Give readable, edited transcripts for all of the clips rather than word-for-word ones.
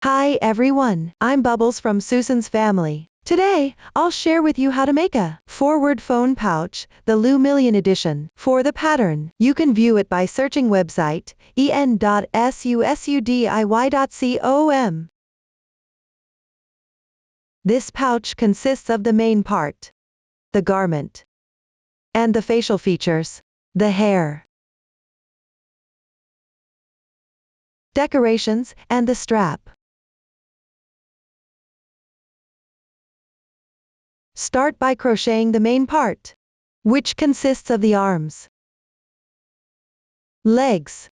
Hi everyone, I'm Bubbles from Susan's family. Today, I'll share with you how to make a forward phone pouch, the Lu Million edition. For the pattern, you can view it by searching website en.susudiy.com. This pouch consists of the main part, the garment, and the facial features, the hair, decorations, and the strap. Start by crocheting the main part, which consists of the arms, legs,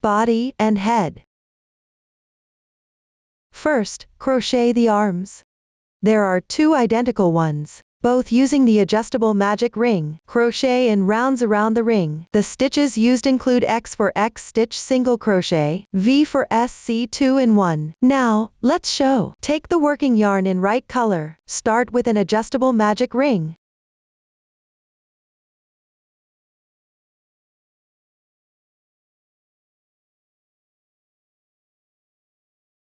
body, and head. First, crochet the arms. There are two identical ones, both using the adjustable magic ring. Crochet in rounds around the ring. The stitches used include X for X stitch single crochet, V for SC2-in-1. Now, let's show. Take the working yarn in right color. Start with an adjustable magic ring.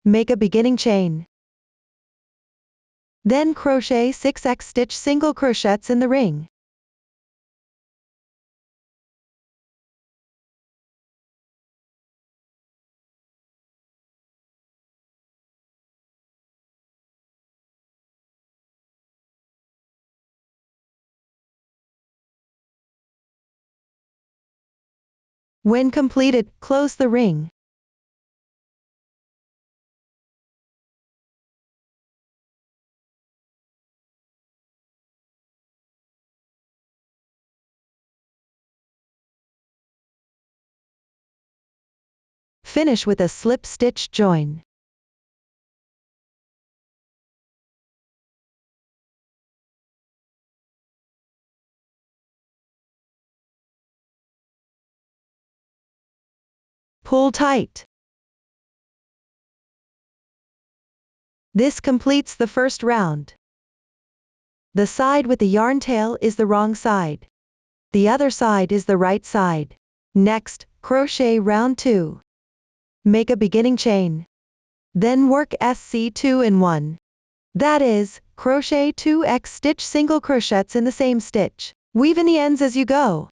Make a beginning chain. Then crochet 6x stitch single crochets in the ring. When completed, close the ring. Finish with a slip stitch join. Pull tight. This completes the first round. The side with the yarn tail is the wrong side. The other side is the right side. Next, crochet round 2. Make a beginning chain. Then work SC2-in-1. That is, crochet 2x stitch single crochets in the same stitch. Weave in the ends as you go.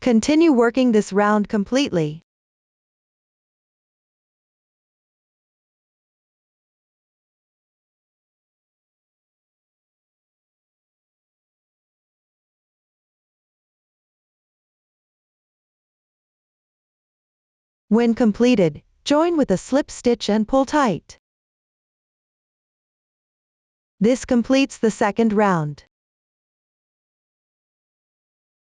Continue working this round completely. When completed, join with a slip stitch and pull tight. This completes the second round.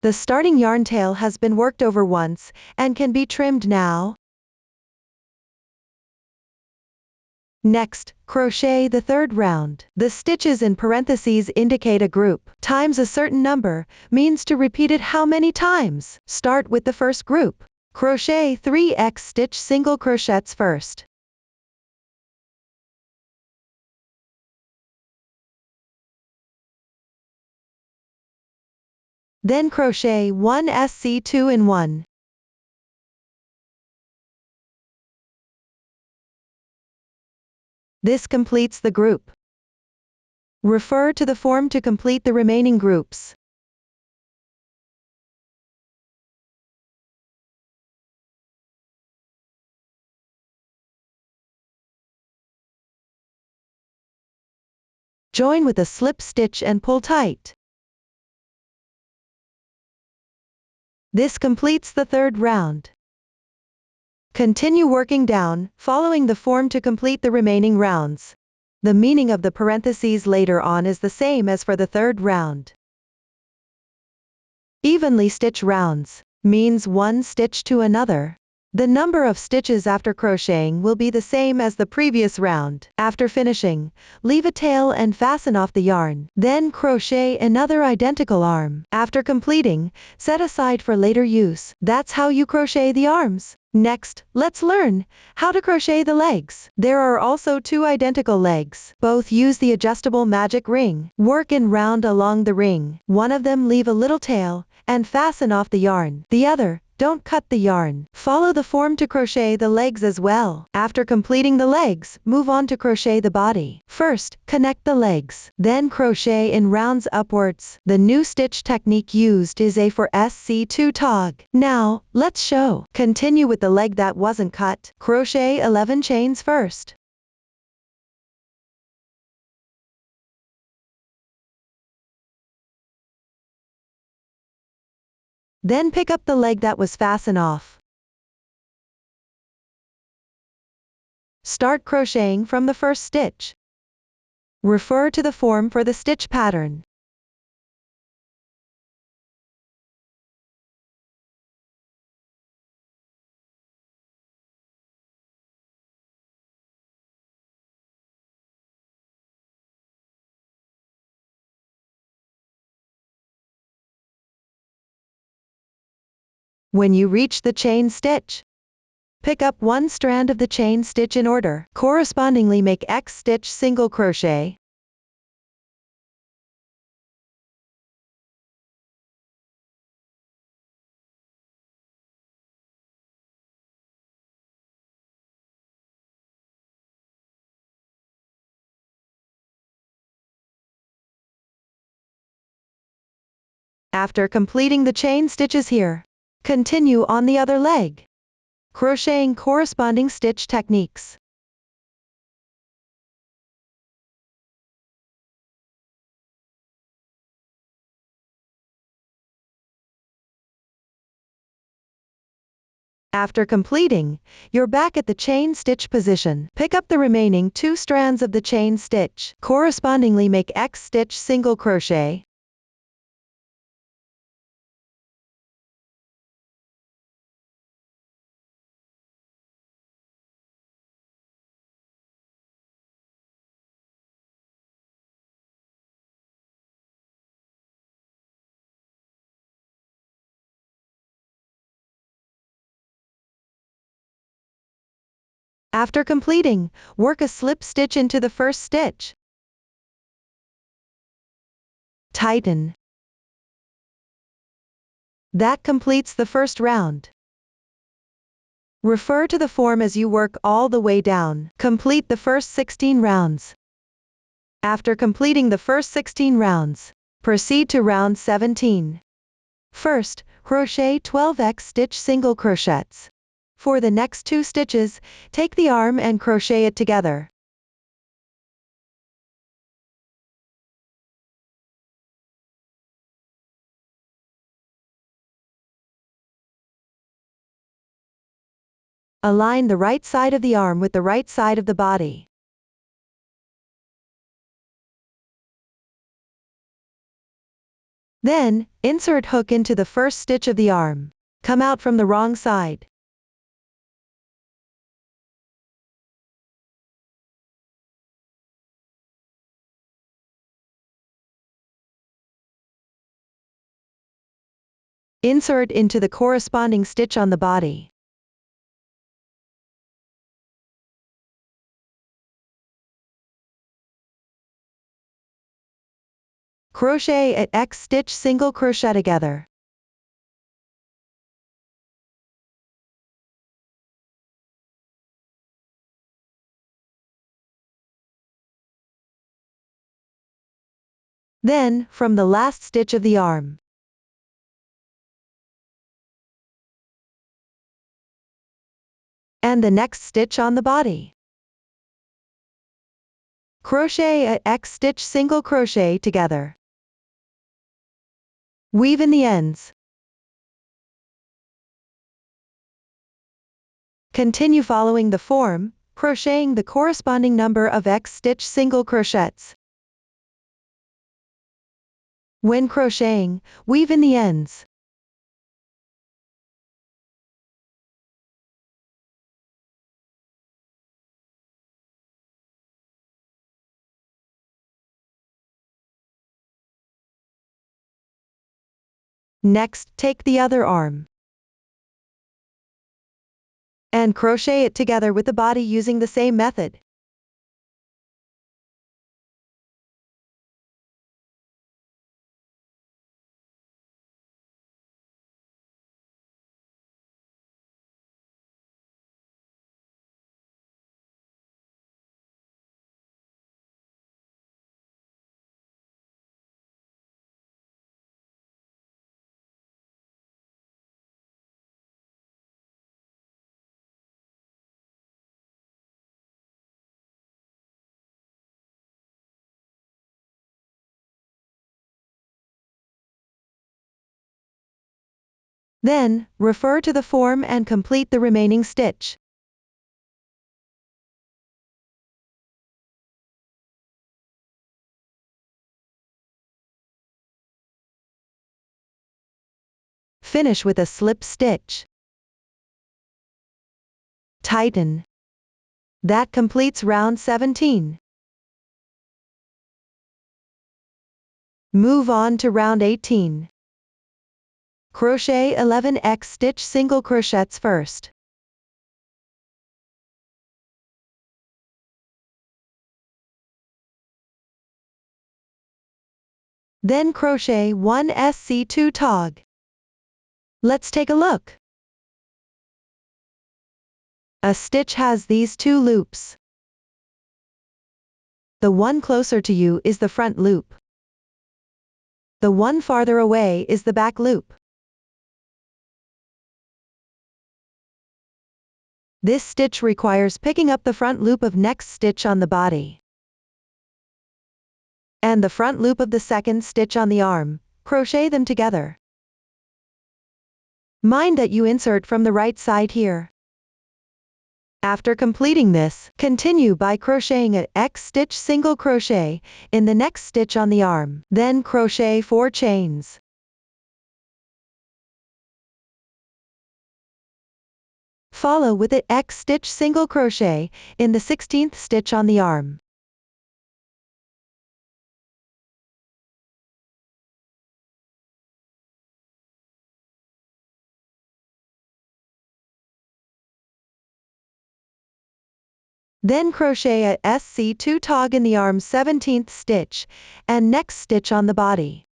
The starting yarn tail has been worked over once and can be trimmed now. Next, crochet the third round. The stitches in parentheses indicate a group. Times a certain number means to repeat it how many times. Start with the first group. Crochet 3x stitch single crochets first. Then crochet 1 SC2-in-1. This completes the group. Refer to the form to complete the remaining groups. Join with a slip stitch and pull tight. This completes the third round. Continue working down, following the form to complete the remaining rounds. The meaning of the parentheses later on is the same as for the third round. Evenly stitch rounds means one stitch to another. The number of stitches after crocheting will be the same as the previous round. After finishing, leave a tail and fasten off the yarn. Then crochet another identical arm. After completing, set aside for later use. That's how you crochet the arms. Next, let's learn how to crochet the legs. There are also two identical legs. Both use the adjustable magic ring. Work in round along the ring. One of them leave a little tail and fasten off the yarn. The other, don't cut the yarn. Follow the form to crochet the legs as well. After completing the legs, move on to crochet the body. First, connect the legs. Then crochet in rounds upwards. The new stitch technique used is A for SC2 tog. Now, let's show. Continue with the leg that wasn't cut. Crochet 11 chains first. Then pick up the leg that was fastened off. Start crocheting from the first stitch. Refer to the form for the stitch pattern. When you reach the chain stitch, pick up one strand of the chain stitch in order. Correspondingly make X stitch single crochet. After completing the chain stitches here, continue on the other leg, crocheting corresponding stitch techniques. After completing, you're back at the chain stitch position. Pick up the remaining 2 strands of the chain stitch. Correspondingly make X stitch single crochet. After completing, work a slip stitch into the first stitch. Tighten. That completes the first round. Refer to the form as you work all the way down. Complete the first 16 rounds. After completing the first 16 rounds, proceed to round 17. First, crochet 12 X stitch single crochets. For the next 2 stitches, take the arm and crochet it together. Align the right side of the arm with the right side of the body. Then, insert hook into the first stitch of the arm. Come out from the wrong side. Insert into the corresponding stitch on the body. Crochet at X stitch single crochet together. Then, from the last stitch of the arm, and the next stitch on the body, crochet at X stitch single crochet together. Weave in the ends. Continue following the form, crocheting the corresponding number of X stitch single crochets. When crocheting, weave in the ends. Next, take the other arm and crochet it together with the body using the same method. Then, refer to the form and complete the remaining stitch. Finish with a slip stitch. Tighten. That completes round 17. Move on to round 18. Crochet 11x stitch single crochets first. Then crochet 1 SC2 tog. Let's take a look. A stitch has these two loops. The one closer to you is the front loop. The one farther away is the back loop. This stitch requires picking up the front loop of next stitch on the body and the front loop of the second stitch on the arm. Crochet them together. Mind that you insert from the right side here. After completing this, continue by crocheting a X stitch single crochet in the next stitch on the arm, then crochet 4 chains. Follow with a X stitch single crochet in the 16th stitch on the arm. Then crochet a SC2 tog in the arm's 17th stitch and next stitch on the body.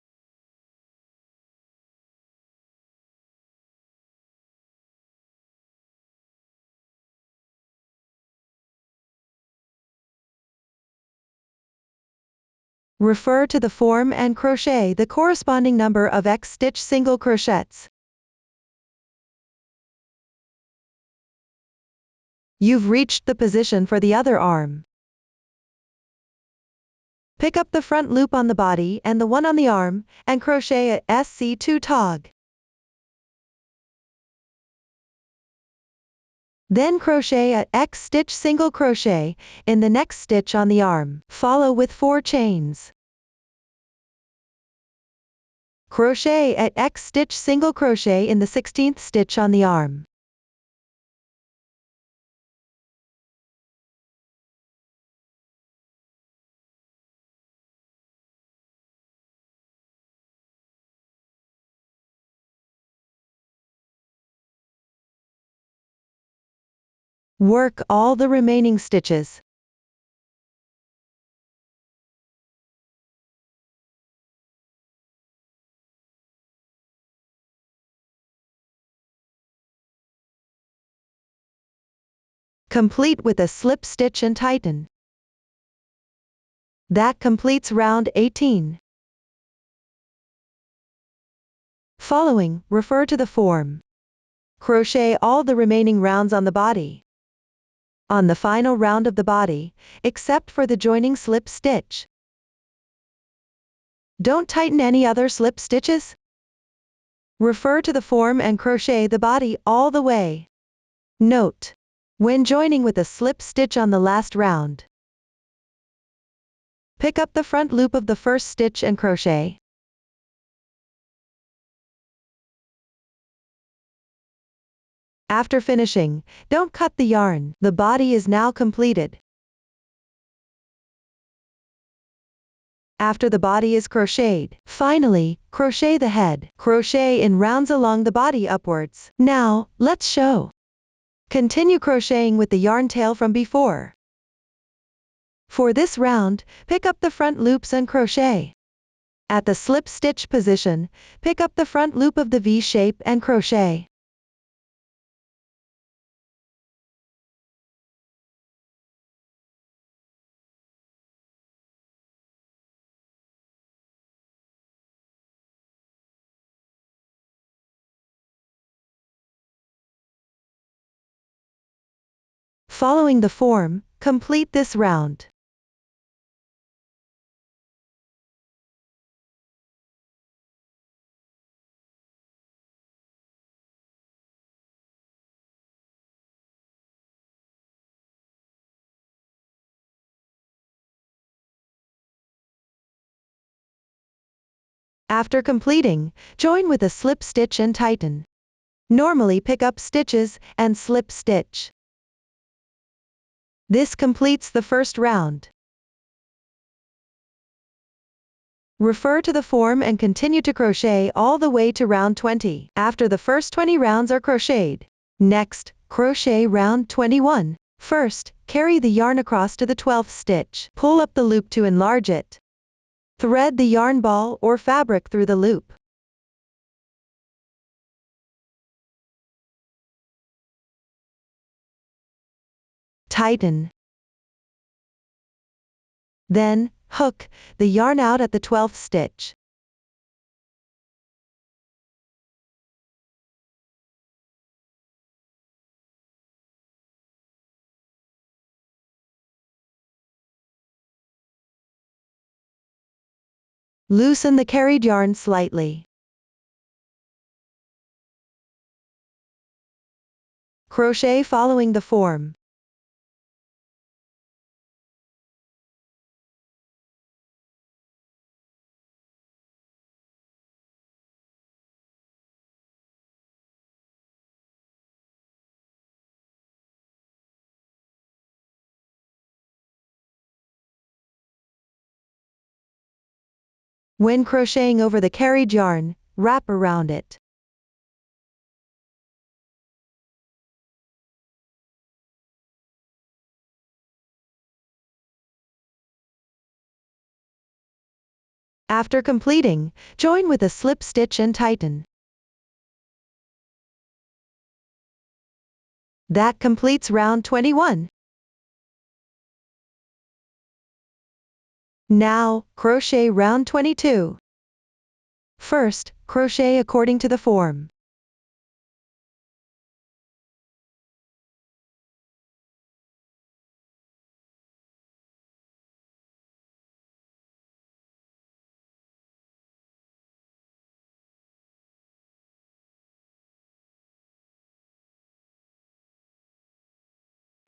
Refer to the form and crochet the corresponding number of X stitch single crochets. You've reached the position for the other arm. Pick up the front loop on the body and the one on the arm, and crochet a SC2 tog. Then crochet a X stitch single crochet in the next stitch on the arm. Follow with 4 chains. Crochet a X stitch single crochet in the 16th stitch on the arm. Work all the remaining stitches. Complete with a slip stitch and tighten. That completes round 18. Following, refer to the form. Crochet all the remaining rounds on the body. On the final round of the body, except for the joining slip stitch. Don't tighten any other slip stitches. Refer to the form and crochet the body all the way. Note: when joining with a slip stitch on the last round, pick up the front loop of the first stitch and crochet. After finishing, don't cut the yarn. The body is now completed. After the body is crocheted, finally, crochet the head. Crochet in rounds along the body upwards. Now, let's show. Continue crocheting with the yarn tail from before. For this round, pick up the front loops and crochet. At the slip stitch position, pick up the front loop of the V shape and crochet. Following the form, complete this round. After completing, join with a slip stitch and tighten. Normally pick up stitches and slip stitch. This completes the first round. Refer to the form and continue to crochet all the way to round 20 after the first 20 rounds are crocheted. Next, crochet round 21. First, carry the yarn across to the 12th stitch. Pull up the loop to enlarge it. Thread the yarn ball or fabric through the loop. Tighten. Then, hook the yarn out at the 12th stitch. Loosen the carried yarn slightly. Crochet following the form. When crocheting over the carried yarn, wrap around it. After completing, join with a slip stitch and tighten. That completes round 21. Now, crochet round 22. First, crochet according to the form.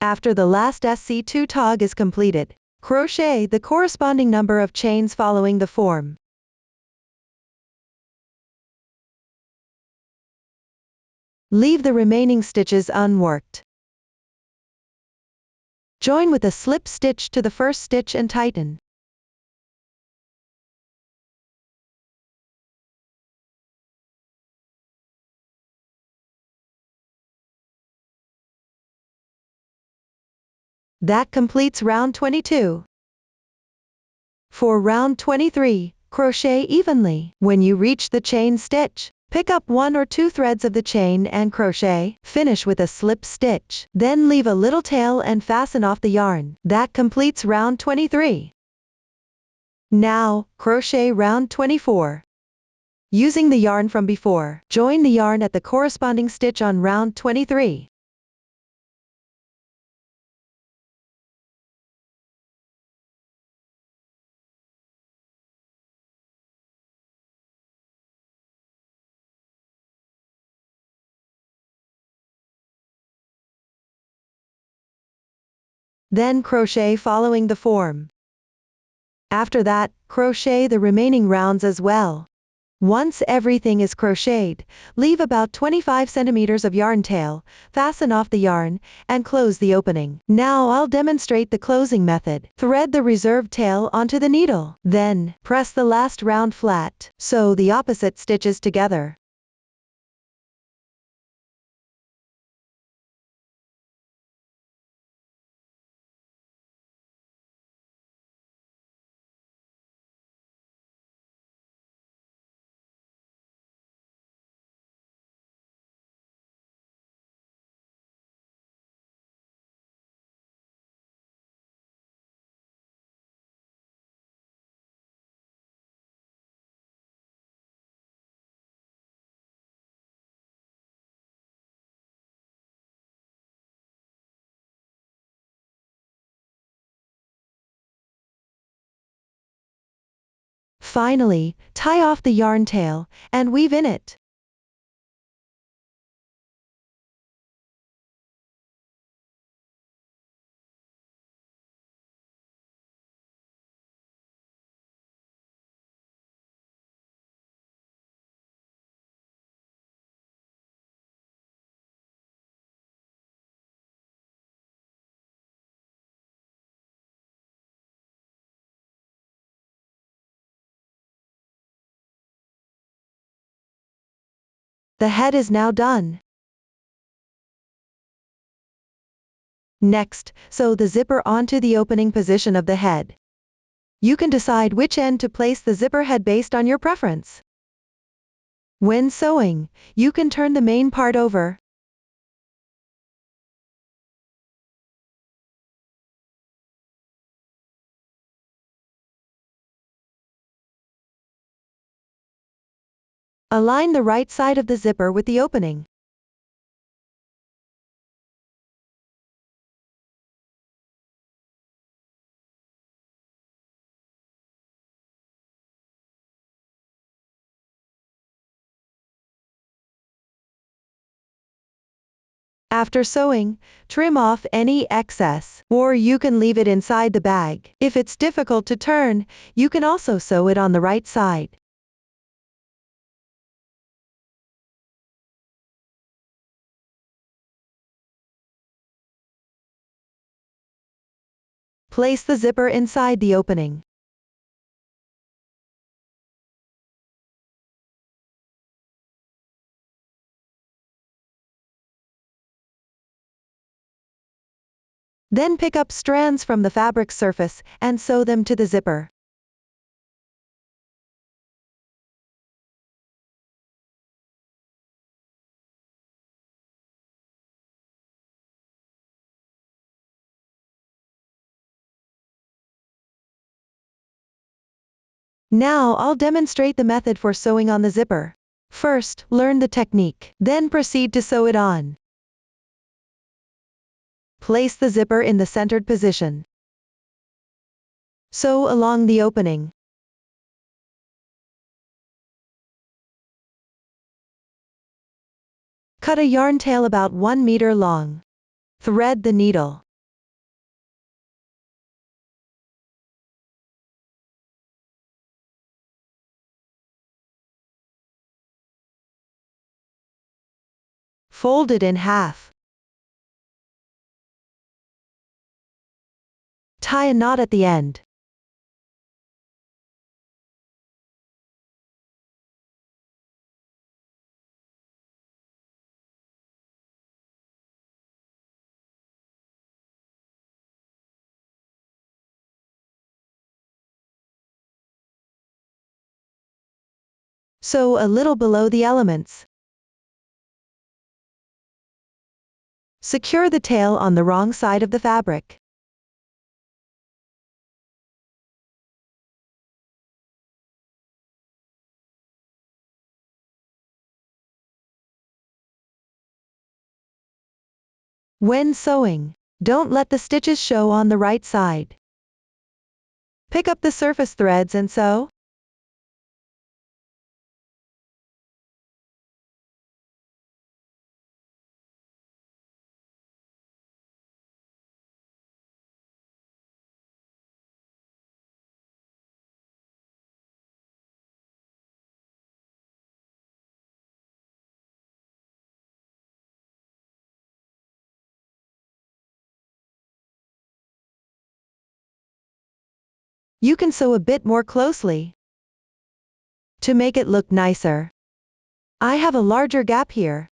After the last SC2 tog is completed, crochet the corresponding number of chains following the form. Leave the remaining stitches unworked. Join with a slip stitch to the first stitch and tighten. That completes round 22. For round 23, crochet evenly. When you reach the chain stitch, pick up 1 or 2 threads of the chain and crochet. Finish with a slip stitch. Then leave a little tail and fasten off the yarn. That completes round 23. Now, crochet round 24. Using the yarn from before, join the yarn at the corresponding stitch on round 23. Then crochet following the form. After that, crochet the remaining rounds as well. Once everything is crocheted, leave about 25 centimeters of yarn tail, fasten off the yarn, and close the opening. Now I'll demonstrate the closing method. Thread the reserved tail onto the needle. Then, press the last round flat. Sew the opposite stitches together. Finally, tie off the yarn tail, and weave in it. The head is now done. Next, sew the zipper onto the opening position of the head. You can decide which end to place the zipper head based on your preference. When sewing, you can turn the main part over. Align the right side of the zipper with the opening. After sewing, trim off any excess, or you can leave it inside the bag. If it's difficult to turn, you can also sew it on the right side. Place the zipper inside the opening. Then pick up strands from the fabric surface and sew them to the zipper. Now I'll demonstrate the method for sewing on the zipper. First, learn the technique, then proceed to sew it on. Place the zipper in the centered position. Sew along the opening. Cut a yarn tail about 1 meter long. Thread the needle. Fold it in half. Tie a knot at the end. Sew a little below the elements. Secure the tail on the wrong side of the fabric. When sewing, don't let the stitches show on the right side. Pick up the surface threads and sew. You can sew a bit more closely to make it look nicer. I have a larger gap here.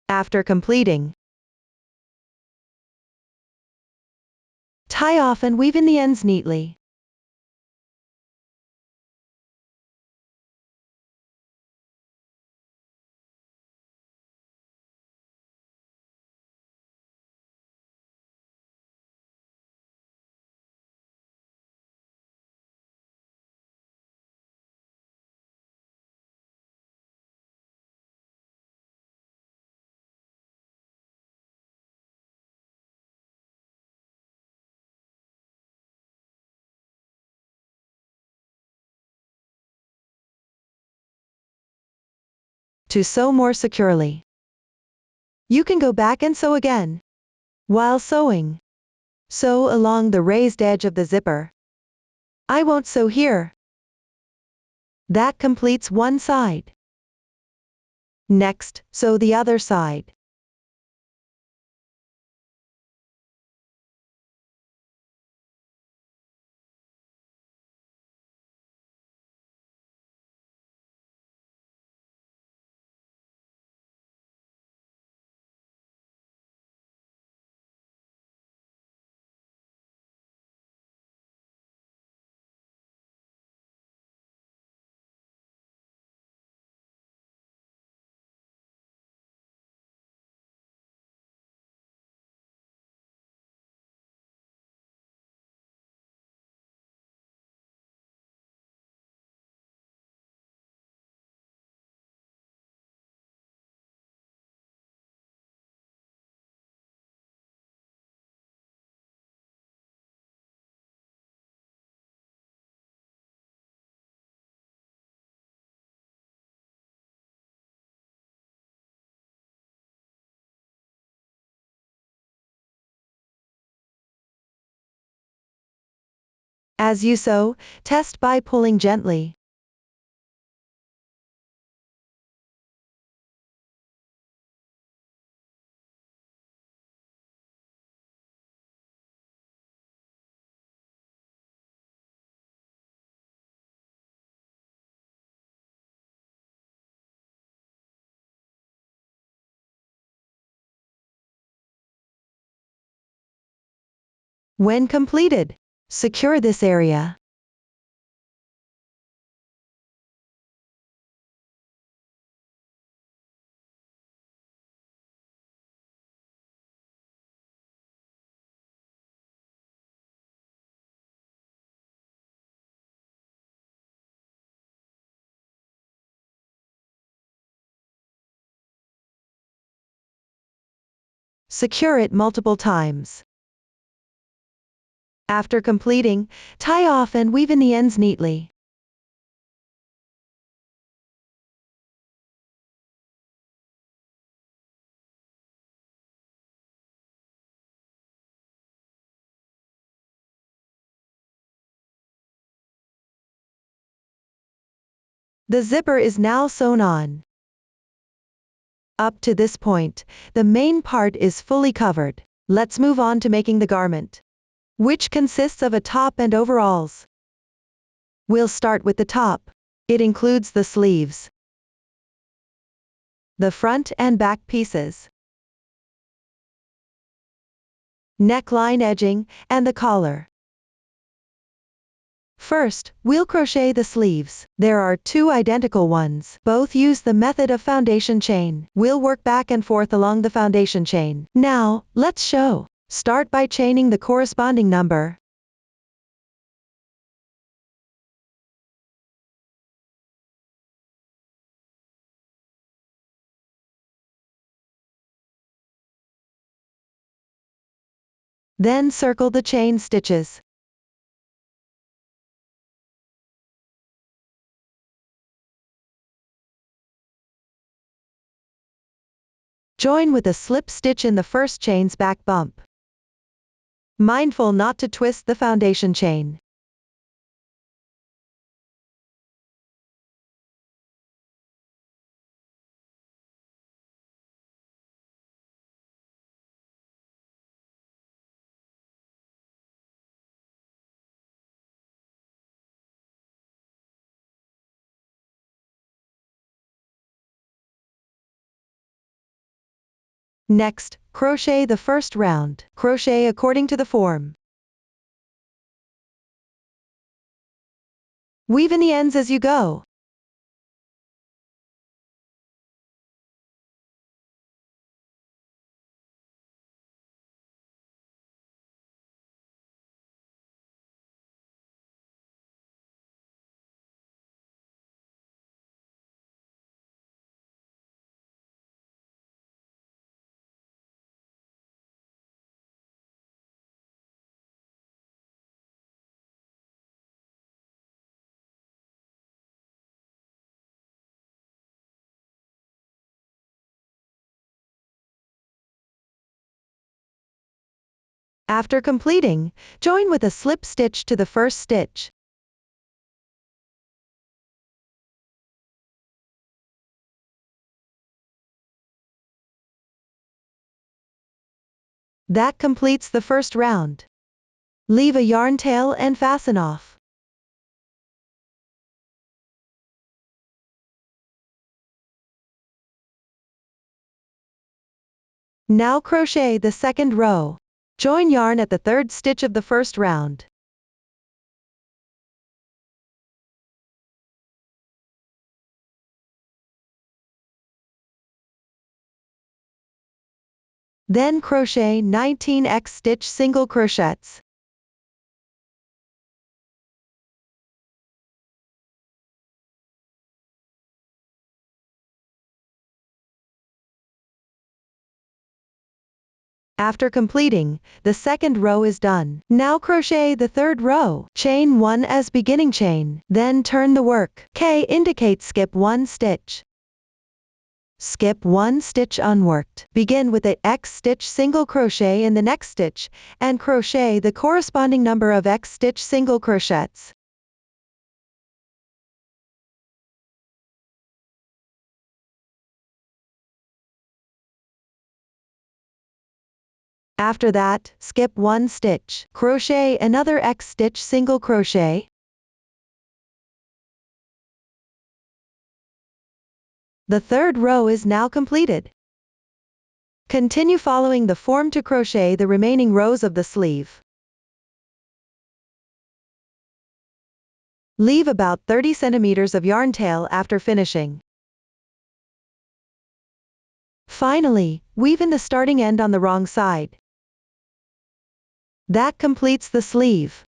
After completing, tie off and weave in the ends neatly. To sew more securely. You can go back and sew again. While sewing, sew along the raised edge of the zipper. I won't sew here. That completes one side. Next, sew the other side. As you sew, test by pulling gently. When completed, secure this area. Secure it multiple times. After completing, tie off and weave in the ends neatly. The zipper is now sewn on. Up to this point, the main part is fully covered. Let's move on to making the garment, which consists of a top and overalls. We'll start with the top. It includes the sleeves, the front and back pieces, neckline edging, and the collar. First, we'll crochet the sleeves. There are two identical ones. Both use the method of foundation chain. We'll work back and forth along the foundation chain. Now, let's show. Start by chaining the corresponding number. Then circle the chain stitches. Join with a slip stitch in the first chain's back bump. Mindful not to twist the foundation chain. Next, crochet the first round. Crochet according to the form. Weave in the ends as you go. After completing, join with a slip stitch to the first stitch. That completes the first round. Leave a yarn tail and fasten off. Now crochet the second row. Join yarn at the third stitch of the first round. Then crochet 19x stitch single crochets. After completing, the second row is done. Now crochet the third row. Chain 1 as beginning chain, then turn the work. K indicates skip 1 stitch. Skip 1 stitch unworked. Begin with the X stitch single crochet in the next stitch, and crochet the corresponding number of X stitch single crochets. After that, skip 1 stitch. Crochet another X stitch single crochet. The third row is now completed. Continue following the form to crochet the remaining rows of the sleeve. Leave about 30 centimeters of yarn tail after finishing. Finally, weave in the starting end on the wrong side. That completes the sleeve.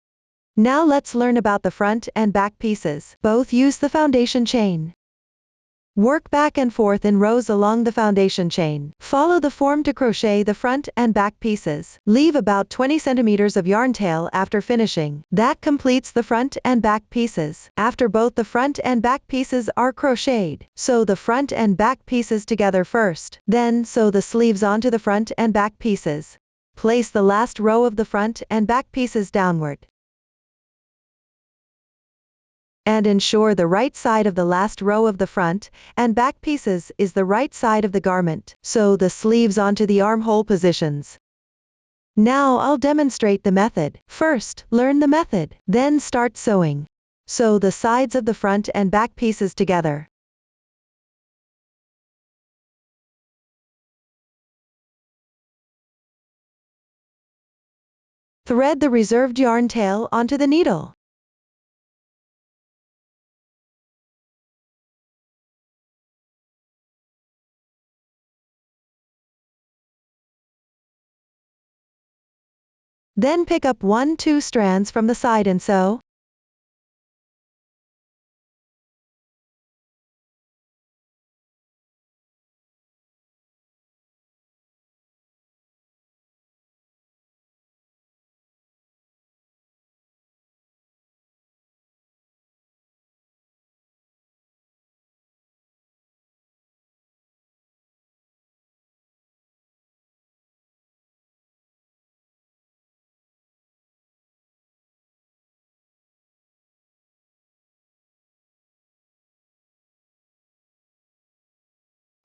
Now let's learn about the front and back pieces. Both use the foundation chain. Work back and forth in rows along the foundation chain. Follow the form to crochet the front and back pieces. Leave about 20 centimeters of yarn tail after finishing. That completes the front and back pieces. After both the front and back pieces are crocheted, sew the front and back pieces together first. Then sew the sleeves onto the front and back pieces. Place the last row of the front and back pieces downward. And ensure the right side of the last row of the front and back pieces is the right side of the garment. Sew the sleeves onto the armhole positions. Now I'll demonstrate the method. First, learn the method. Then start sewing. Sew the sides of the front and back pieces together. Thread the reserved yarn tail onto the needle. Then pick up 1-2 strands from the side and sew.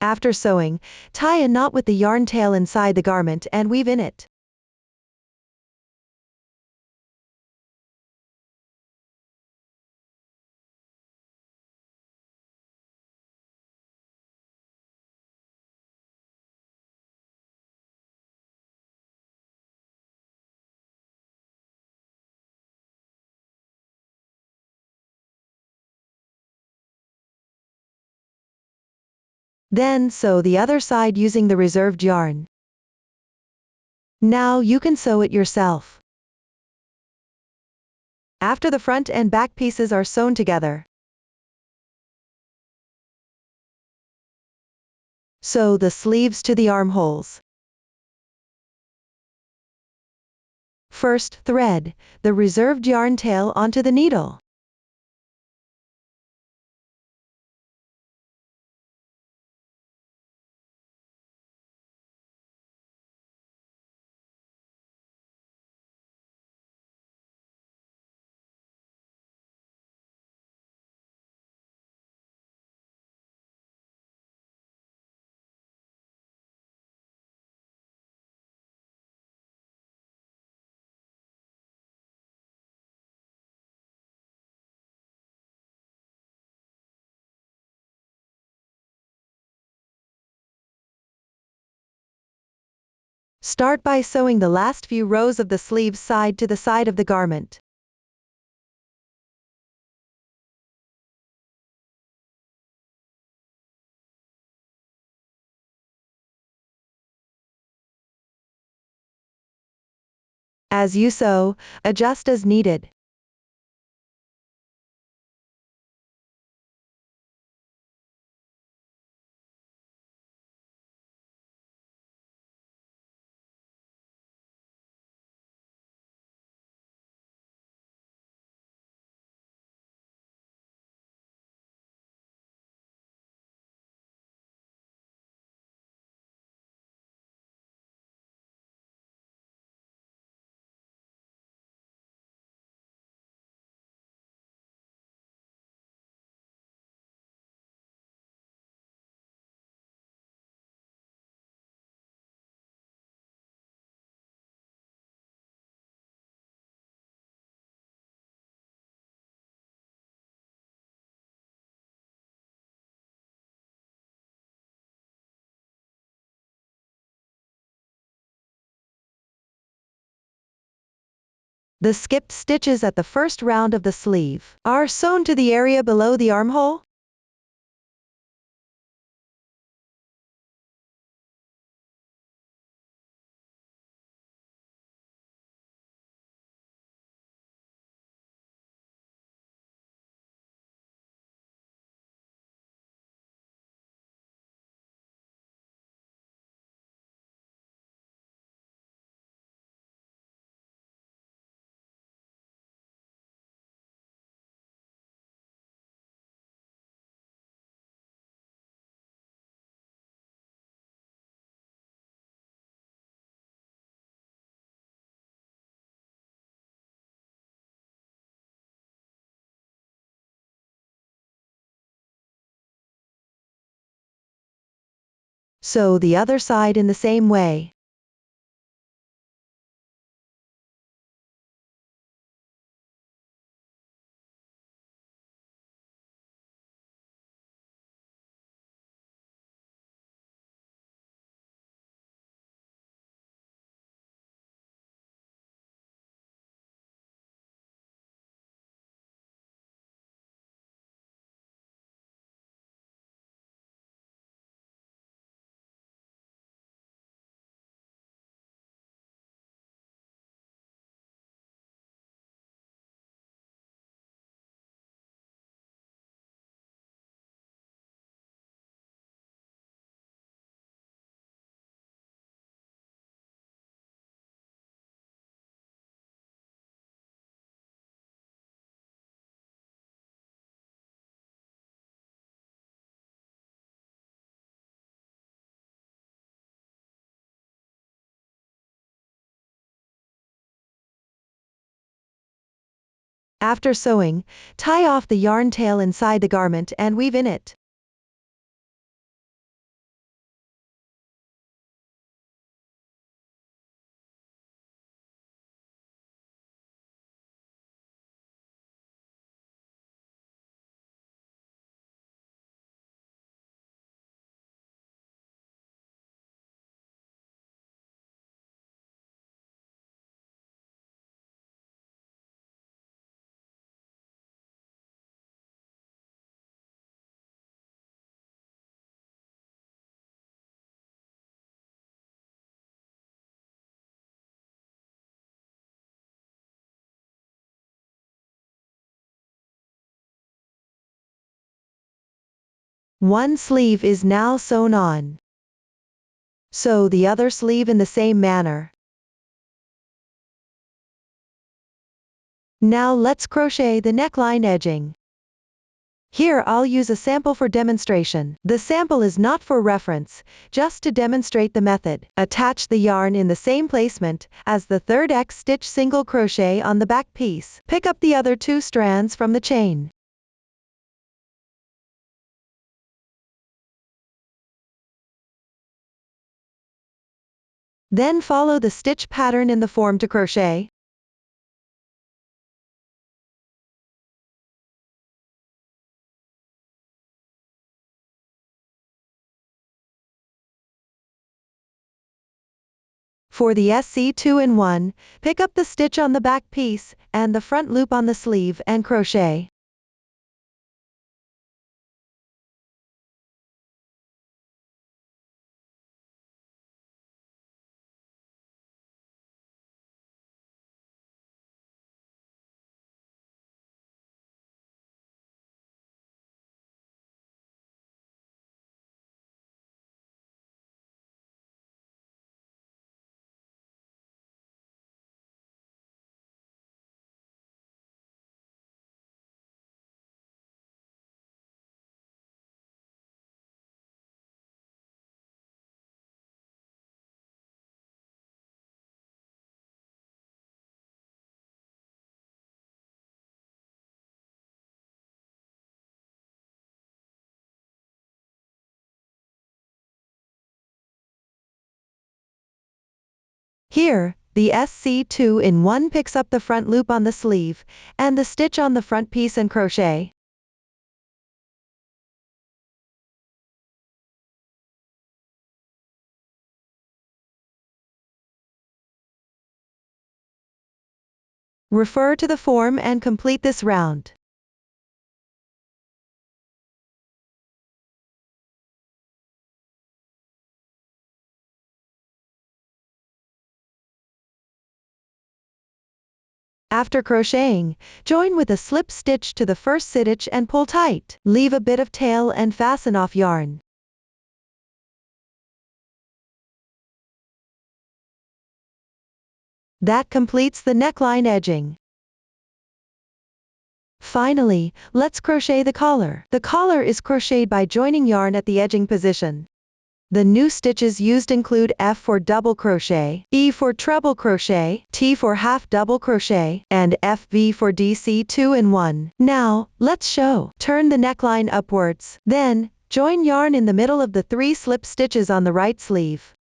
After sewing, tie a knot with the yarn tail inside the garment and weave in it. Then sew the other side using the reserved yarn. Now you can sew it yourself. After the front and back pieces are sewn together, sew the sleeves to the armholes. First, thread the reserved yarn tail onto the needle. Start by sewing the last few rows of the sleeves side to the side of the garment. As you sew, adjust as needed. The skipped stitches at the first round of the sleeve are sewn to the area below the armhole. Sew the other side in the same way. After sewing, tie off the yarn tail inside the garment and weave in it. One sleeve is now sewn on. Sew the other sleeve in the same manner. Now let's crochet the neckline edging. Here I'll use a sample for demonstration. The sample is not for reference, just to demonstrate the method. Attach the yarn in the same placement as the third X stitch single crochet on the back piece. Pick up the other two strands from the chain. Then follow the stitch pattern in the form to crochet. For the SC2-in-1, pick up the stitch on the back piece and the front loop on the sleeve and crochet. Here, the SC2-in-1 picks up the front loop on the sleeve and the stitch on the front piece and crochet. Refer to the form and complete this round. After crocheting, join with a slip stitch to the first stitch and pull tight. Leave a bit of tail and fasten off yarn. That completes the neckline edging. Finally, let's crochet the collar. The collar is crocheted by joining yarn at the edging position. The new stitches used include F for double crochet, E for treble crochet, T for half double crochet, and FV for DC2-in-1. Now, let's show. Turn the neckline upwards. Then, join yarn in the middle of the 3 slip stitches on the right sleeve.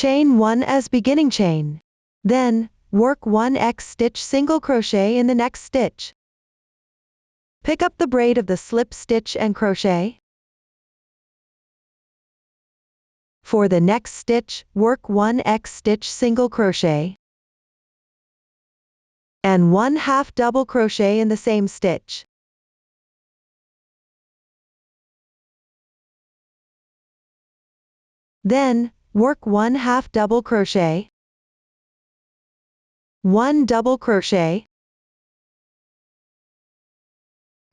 Chain 1 as beginning chain. Then, work 1 X stitch single crochet in the next stitch. Pick up the braid of the slip stitch and crochet. For the next stitch, work 1 X stitch single crochet and 1 half double crochet in the same stitch. Then, work 1 half double crochet, 1 double crochet,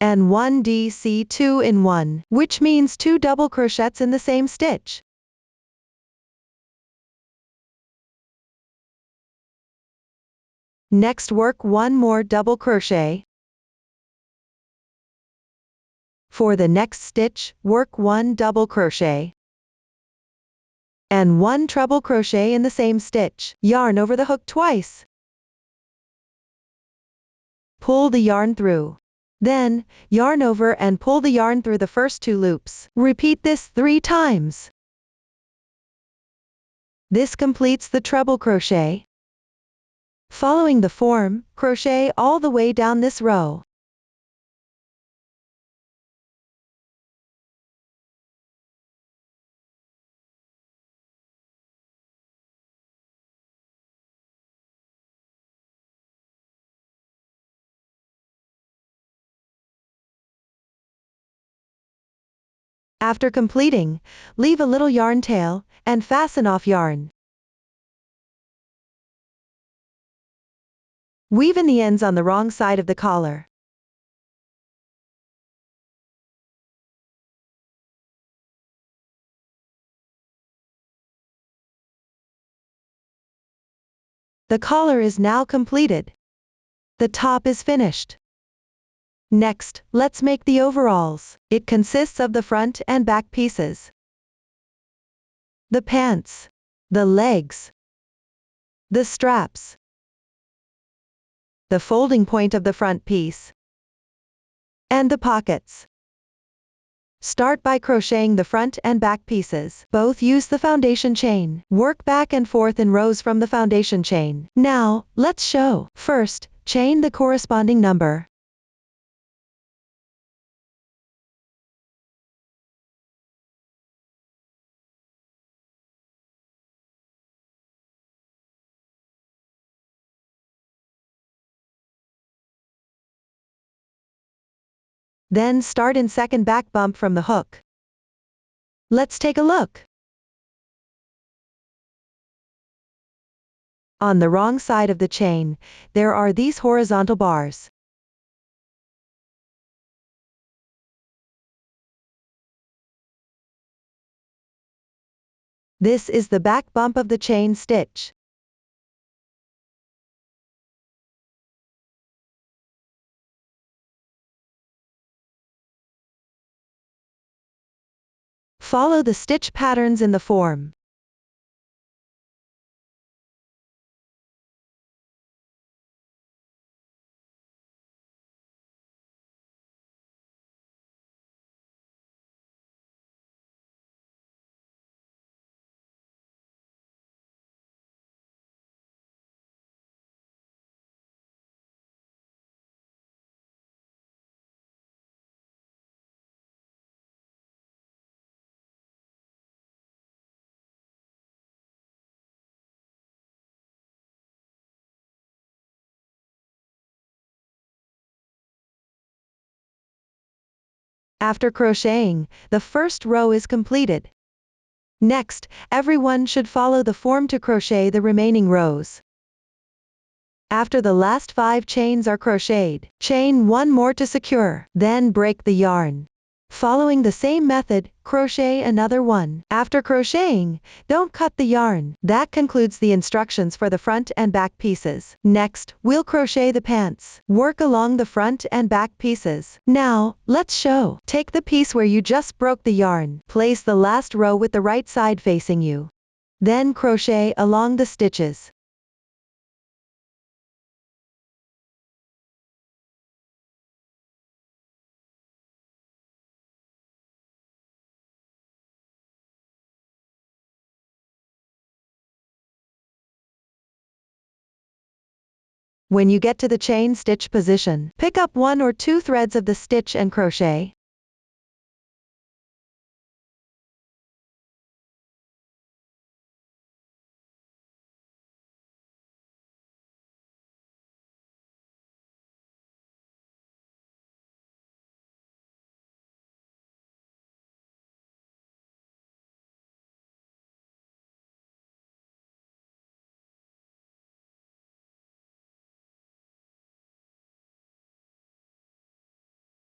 and 1 DC2-in-1, which means 2 double crochets in the same stitch. Next, work 1 more double crochet. For the next stitch, work 1 double crochet and 1 treble crochet in the same stitch. Yarn over the hook twice. Pull the yarn through. Then, yarn over and pull the yarn through the first 2 loops. Repeat this 3 times. This completes the treble crochet. Following the form, crochet all the way down this row. After completing, leave a little yarn tail and fasten off yarn. Weave in the ends on the wrong side of the collar. The collar is now completed. The top is finished. Next, let's make the overalls. It consists of the front and back pieces, the pants, the legs, the straps, the folding point of the front piece, and the pockets. Start by crocheting the front and back pieces. Both use the foundation chain. Work back and forth in rows from the foundation chain. Now, let's show. First, chain the corresponding number. Then start in second back bump from the hook. Let's take a look. On the wrong side of the chain, there are these horizontal bars. This is the back bump of the chain stitch. Follow the stitch patterns in the form. After crocheting, the first row is completed. Next, everyone should follow the form to crochet the remaining rows. After the last 5 chains are crocheted, chain 1 more to secure, then break the yarn. Following the same method, crochet another 1. After crocheting, don't cut the yarn. That concludes the instructions for the front and back pieces. Next, we'll crochet the pants. Work along the front and back pieces. Now, let's show. Take the piece where you just broke the yarn. Place the last row with the right side facing you. Then crochet along the stitches. When you get to the chain stitch position, pick up 1 or 2 threads of the stitch and crochet.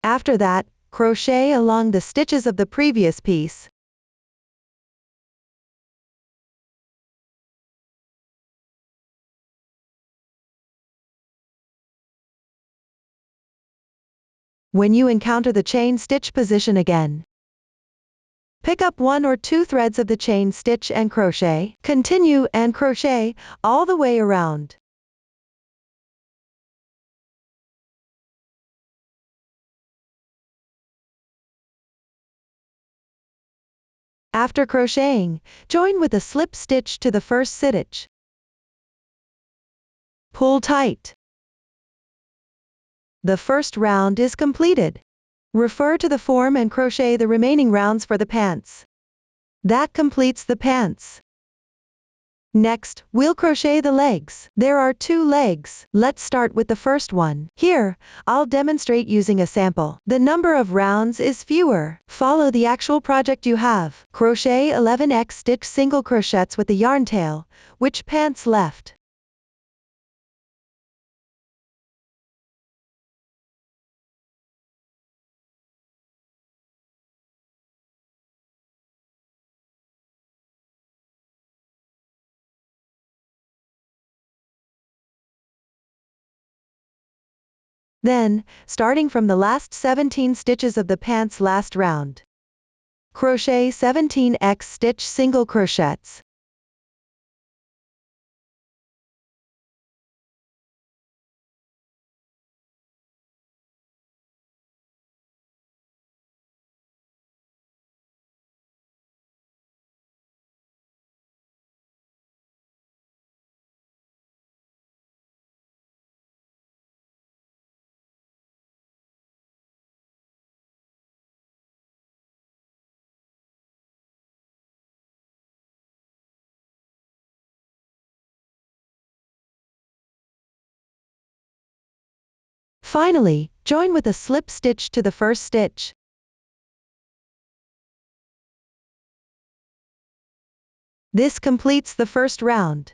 After that, crochet along the stitches of the previous piece. When you encounter the chain stitch position again, pick up 1 or 2 threads of the chain stitch and crochet. Continue and crochet all the way around. After crocheting, join with a slip stitch to the first stitch. Pull tight. The first round is completed. Refer to the form and crochet the remaining rounds for the pants. That completes the pants. Next, we'll crochet the legs. There are 2 legs. Let's start with the first one. Here, I'll demonstrate using a sample. The number of rounds is fewer. Follow the actual project you have. Crochet 11x stitch single crochets with the yarn tail. Which pants left? Then, starting from the last 17 stitches of the pants last round, crochet 17x stitch single crochets. Finally, join with a slip stitch to the first stitch. This completes the first round.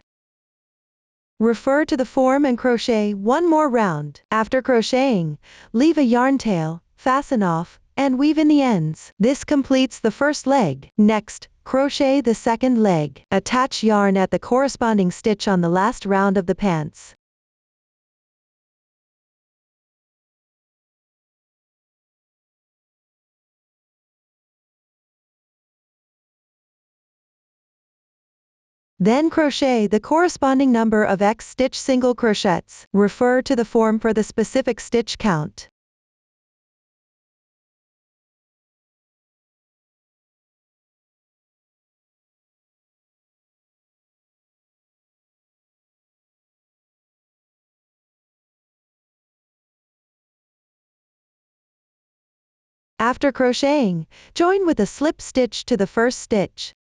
Refer to the form and crochet one more round. After crocheting, leave a yarn tail, fasten off, and weave in the ends. This completes the first leg. Next, crochet the second leg. Attach yarn at the corresponding stitch on the last round of the pants. Then crochet the corresponding number of X stitch single crochets. Refer to the form for the specific stitch count. After crocheting, join with a slip stitch to the first stitch.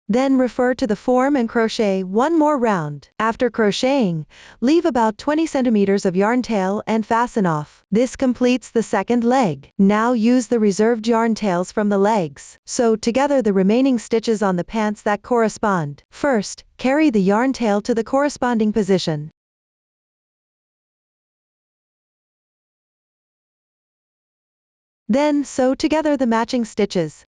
Then refer to the form and crochet one more round. After crocheting, leave about 20 centimeters of yarn tail and fasten off. This completes the second leg. Now use the reserved yarn tails from the legs. Sew together the remaining stitches on the pants that correspond. First, carry the yarn tail to the corresponding position. Then sew together the matching stitches.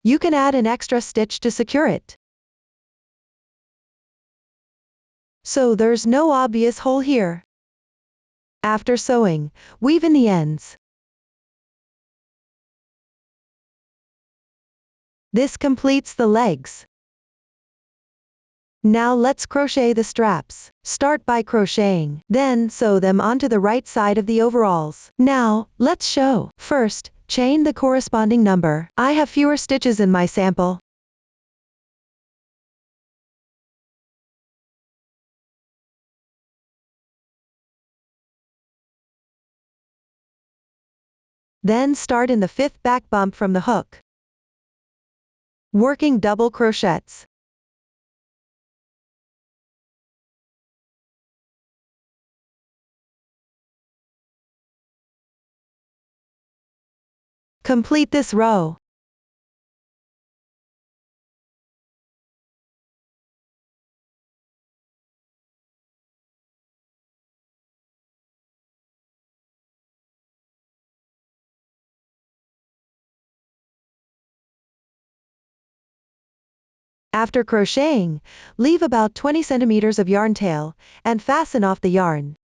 You can add an extra stitch to secure it, so there's no obvious hole here. After sewing, weave in the ends. This completes the legs. Now let's crochet the straps. Start by crocheting, then sew them onto the right side of the overalls. Now, let's sew. First, chain the corresponding number. I have fewer stitches in my sample. Then start in the fifth back bump from the hook, working double crochets. Complete this row. After crocheting, leave about 20 centimeters of yarn tail, and fasten off the yarn.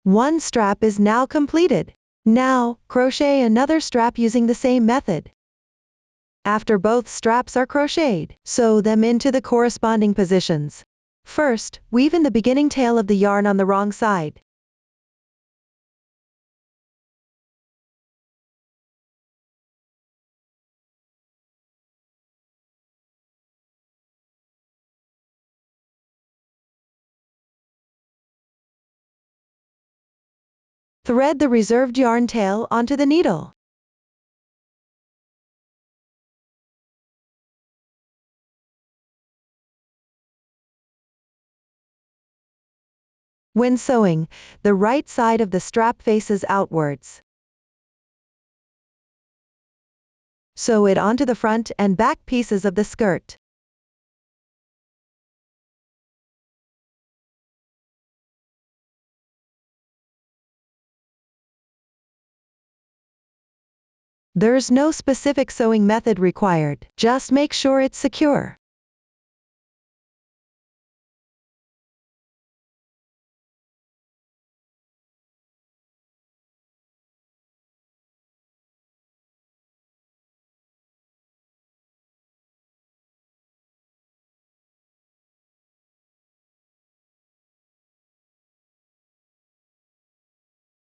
One strap is now completed. Now, crochet another strap using the same method. After both straps are crocheted, sew them into the corresponding positions. First, weave in the beginning tail of the yarn on the wrong side. Thread the reserved yarn tail onto the needle. When sewing, the right side of the strap faces outwards. Sew it onto the front and back pieces of the skirt. There's no specific sewing method required, just make sure it's secure.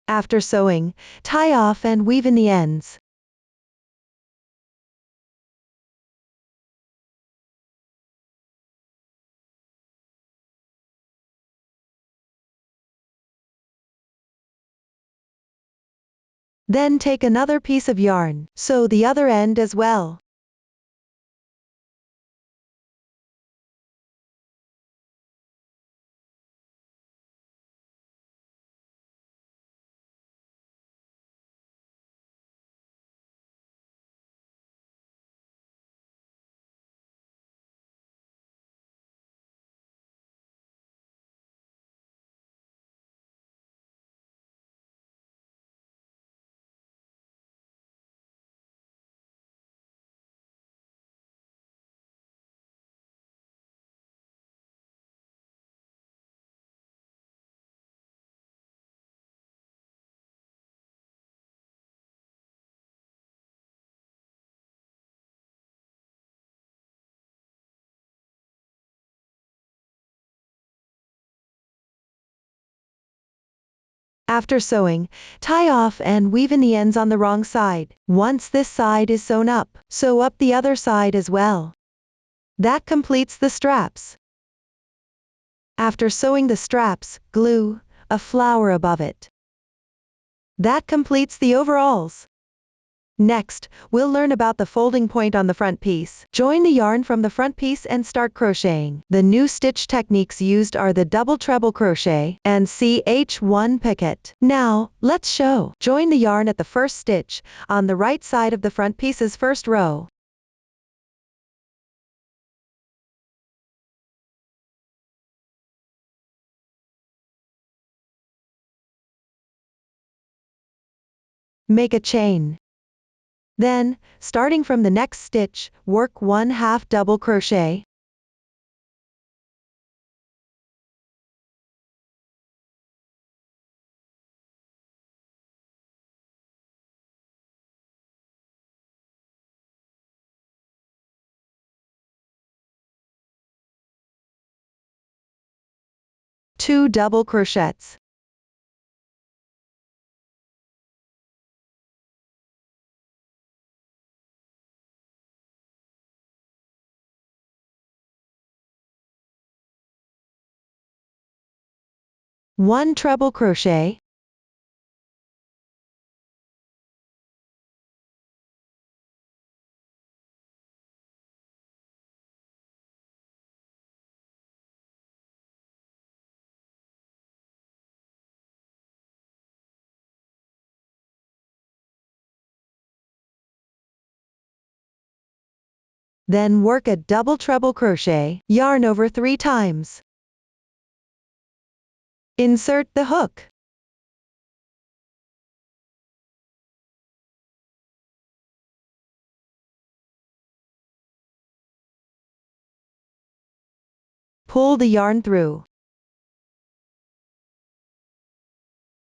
After sewing, tie off and weave in the ends. Then take another piece of yarn, sew the other end as well. After sewing, tie off and weave in the ends on the wrong side. Once this side is sewn up, sew up the other side as well. That completes the straps. After sewing the straps, glue a flower above it. That completes the overalls. Next, we'll learn about the folding point on the front piece. Join the yarn from the front piece and start crocheting. The new stitch techniques used are the double treble crochet and Ch1 picot. Now, let's show. Join the yarn at the first stitch, on the right side of the front piece's first row. Make a chain. Then, starting from the next stitch, work 1/2 double crochet. Two double crochets. One treble crochet. Then work a double treble crochet, yarn over 3 times. Insert the hook. Pull the yarn through.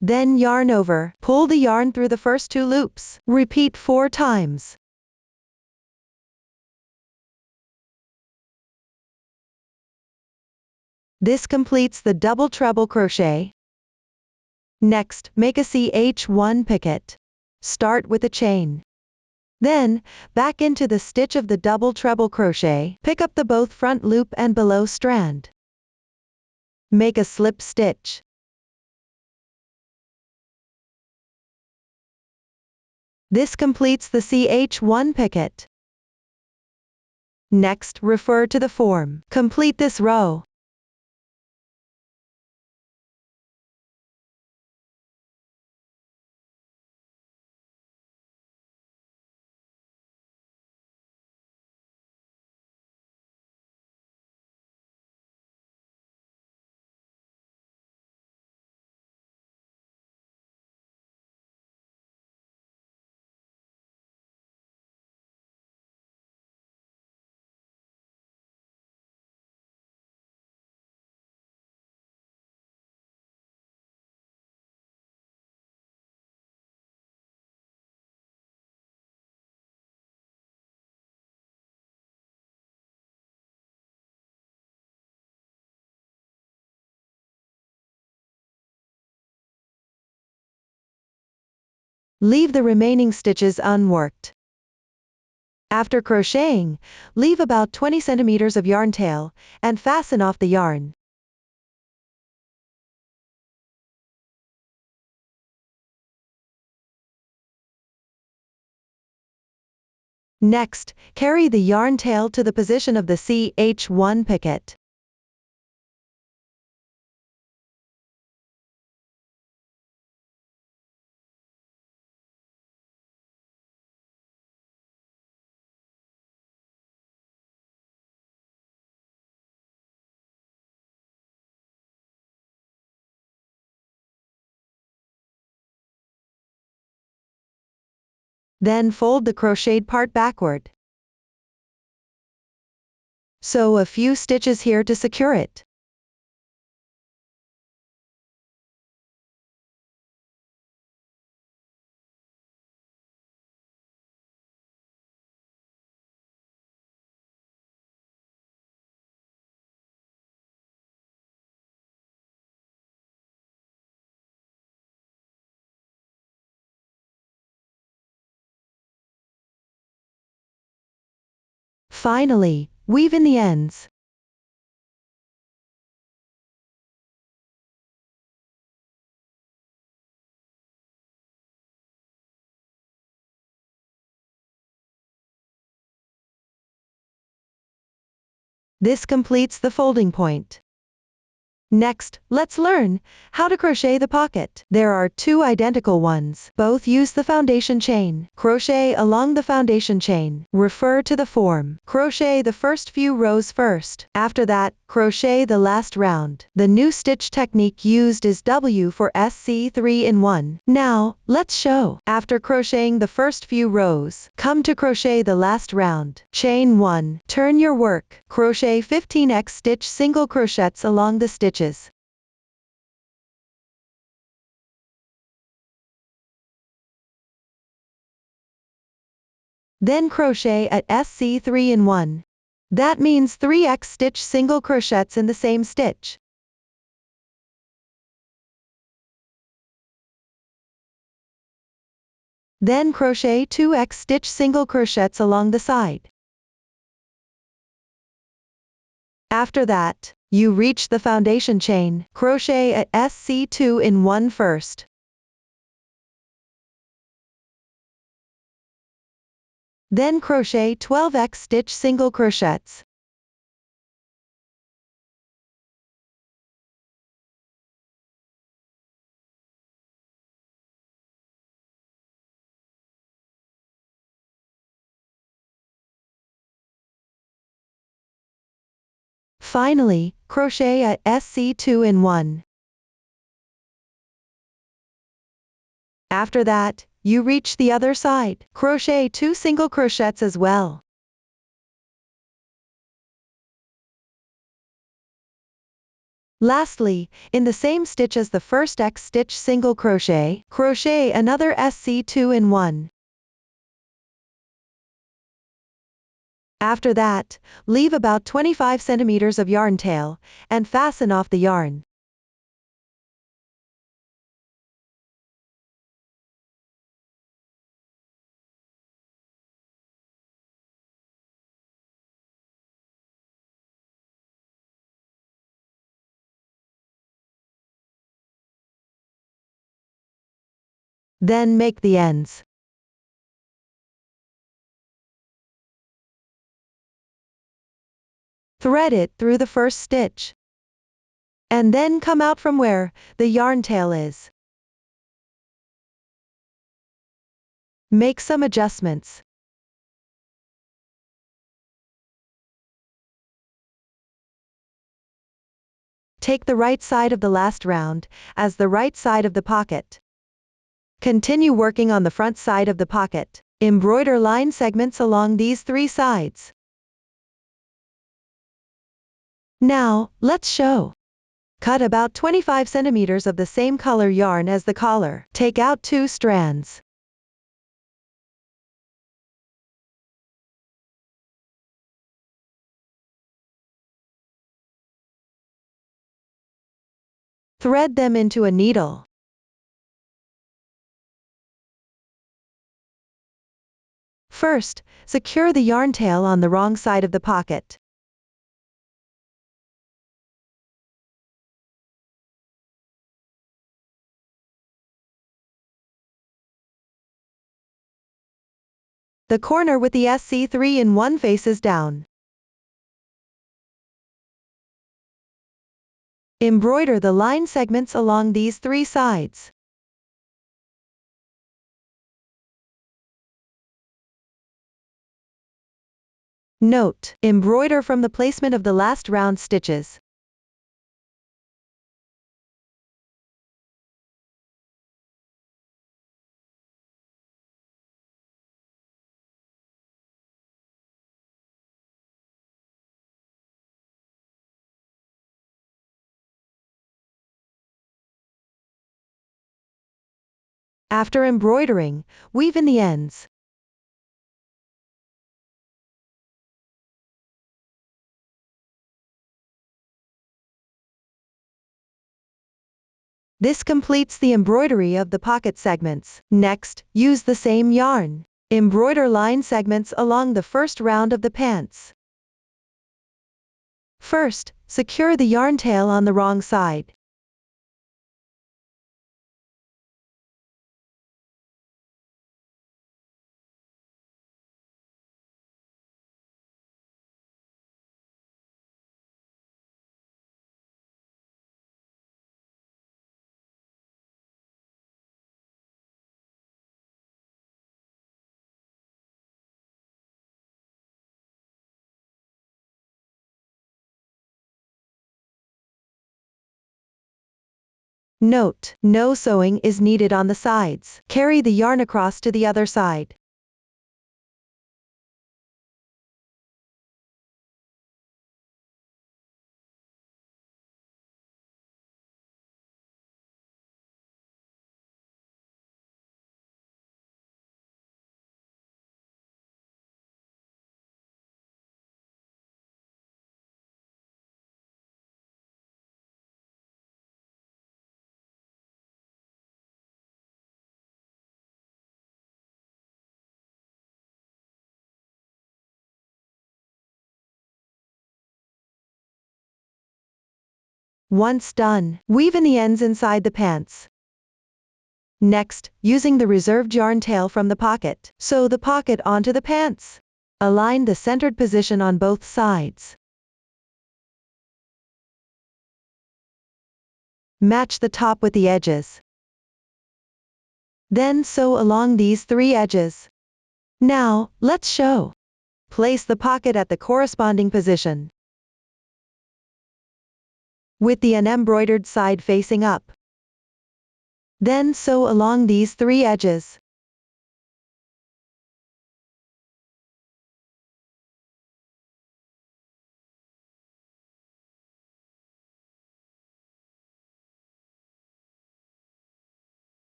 Then yarn over, pull the yarn through the first 2 loops. Repeat 4 times. This completes the double treble crochet. Next, make a Ch1 picot. Start with a chain. Then, back into the stitch of the double treble crochet, pick up the both front loop and below strand. Make a slip stitch. This completes the Ch1 picot. Next, refer to the form. Complete this row. Leave the remaining stitches unworked. After crocheting, leave about 20 centimeters of yarn tail, and fasten off the yarn. Next, carry the yarn tail to the position of the Pt1 picket. Then fold the crocheted part backward. Sew a few stitches here to secure it. Finally, weave in the ends. This completes the folding point. Next, let's learn how to crochet the pocket. There are two identical ones. Both use the foundation chain. Crochet along the foundation chain. Refer to the form. Crochet the first few rows first. After that, crochet the last round. The new stitch technique used is W for SC3 in 1. Now, let's show. After crocheting the first few rows, come to crochet the last round. Chain 1. Turn your work. Crochet 15x stitch single crochets along the stitches. Then crochet at SC3 in 1. That means 3x stitch single crochets in the same stitch. Then crochet 2x stitch single crochets along the side. After that, you reach the foundation chain. Crochet at SC2 in 1 first. Then crochet 12x stitch single crochets. Finally, crochet at SC2 in 1. After that, you reach the other side. Crochet 2 single crochets as well. Lastly, in the same stitch as the first X stitch single crochet, crochet another SC2 in 1. After that, leave about 25 centimeters of yarn tail, and fasten off the yarn. Then make the ends. Thread it through the first stitch. And then come out from where the yarn tail is. Make some adjustments. Take the right side of the last round as the right side of the pocket. Continue working on the front side of the pocket. Embroider line segments along these 3 sides. Now, let's show. Cut about 25 centimeters of the same color yarn as the collar. Take out 2 strands. Thread them into a needle. First, secure the yarn tail on the wrong side of the pocket. The corner with the SC 3-in-1 faces down. Embroider the line segments along these 3 sides. Note: embroider from the placement of the last round stitches. After embroidering, weave in the ends. This completes the embroidery of the pocket segments. Next, use the same yarn. Embroider line segments along the first round of the pants. First, secure the yarn tail on the wrong side. Note: no sewing is needed on the sides. Carry the yarn across to the other side. Once done, weave in the ends inside the pants. Next, using the reserved yarn tail from the pocket, sew the pocket onto the pants. Align the centered position on both sides. Match the top with the edges. Then sew along these 3 edges. Now, let's sew. Place the pocket at the corresponding position, with the unembroidered side facing up. Then sew along these 3 edges.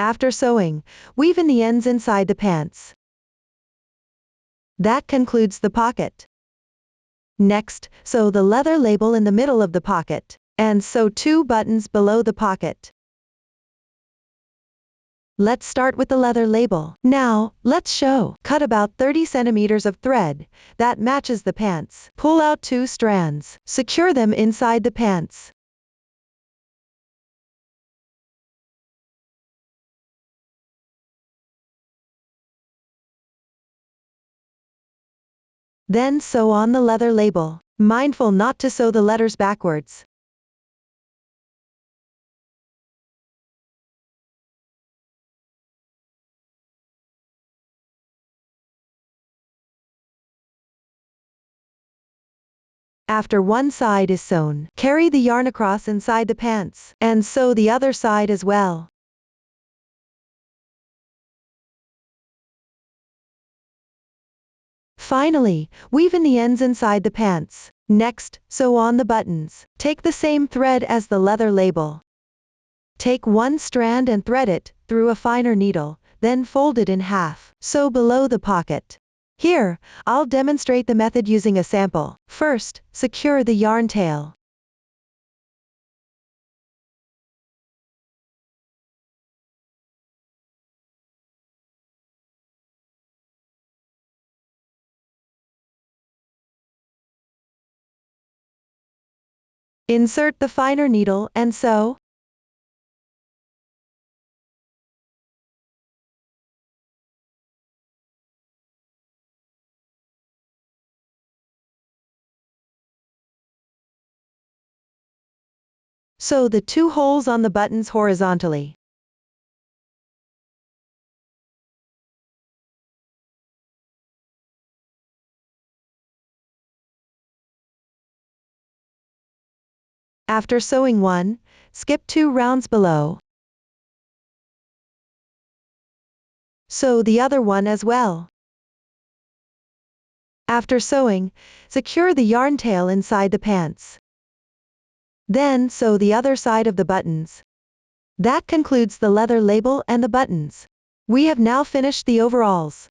After sewing, weave in the ends inside the pants. That concludes the pocket. Next, sew the leather label in the middle of the pocket, and sew 2 buttons below the pocket. Let's start with the leather label. Now, let's sew. Cut about 30 centimeters of thread that matches the pants. Pull out 2 strands. Secure them inside the pants. Then sew on the leather label, mindful not to sew the letters backwards. After one side is sewn, carry the yarn across inside the pants, and sew the other side as well. Finally, weave in the ends inside the pants. Next, sew on the buttons. Take the same thread as the leather label. Take one strand and thread it through a finer needle, then fold it in half. Sew below the pocket. Here, I'll demonstrate the method using a sample. First, secure the yarn tail. Insert the finer needle and sew. Sew the 2 holes on the buttons horizontally. After sewing one, skip 2 rounds below. Sew the other one as well. After sewing, secure the yarn tail inside the pants. Then sew the other side of the buttons. That concludes the leather label and the buttons. We have now finished the overalls.